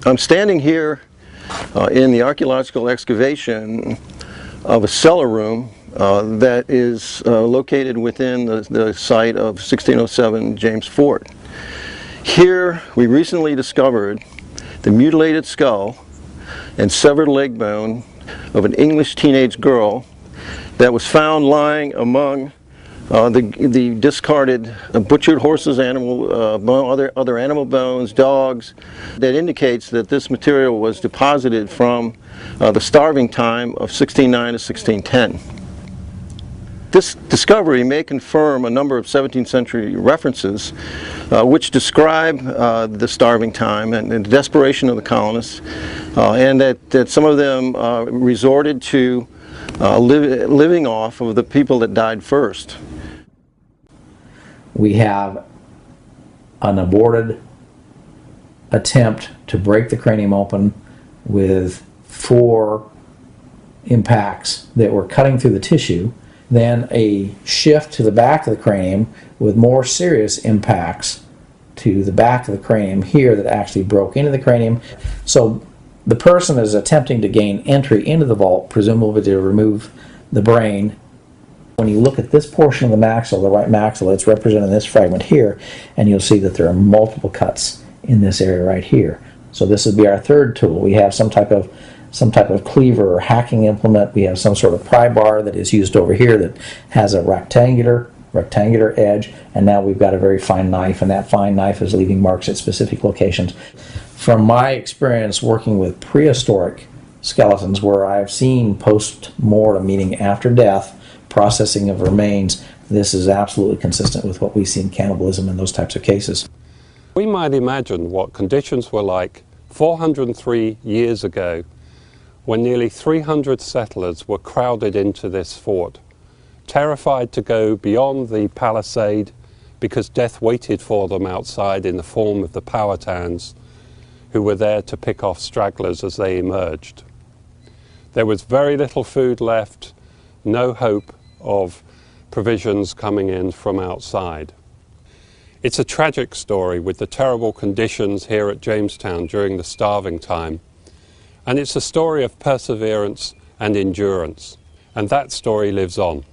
I'm standing here in the archaeological excavation of a cellar room that is located within the site of 1607 James Fort. Here we recently discovered the mutilated skull and severed leg bone of an English teenage girl that was found lying among the discarded butchered horses, other animal bones, dogs. That indicates that this material was deposited from the starving time of 1609 to 1610. This discovery may confirm a number of 17th century references which describe the starving time and the desperation of the colonists, and that some of them resorted to living off of the people that died first. We have an aborted attempt to break the cranium open with 4 impacts that were cutting through the tissue, then a shift to the back of the cranium with more serious impacts to the back of the cranium here that actually broke into the cranium. So the person is attempting to gain entry into the vault, presumably to remove the brain. When you look at this portion of the maxilla, the right maxilla, it's represented in this fragment here, and you'll see that there are multiple cuts in this area right here. So this would be our third tool. We have some type of cleaver or hacking implement. We have some sort of pry bar that is used over here that has a rectangular edge, and now we've got a very fine knife, and that fine knife is leaving marks at specific locations. From my experience working with prehistoric skeletons, where I've seen post-mortem, meaning after death, processing of remains, this is absolutely consistent with what we see in cannibalism in those types of cases. We might imagine what conditions were like 403 years ago when nearly 300 settlers were crowded into this fort, terrified to go beyond the palisade because death waited for them outside in the form of the Powhatans, who were there to pick off stragglers as they emerged. There was very little food left, no hope of provisions coming in from outside. It's a tragic story with the terrible conditions here at Jamestown during the starving time, and it's a story of perseverance and endurance, and that story lives on.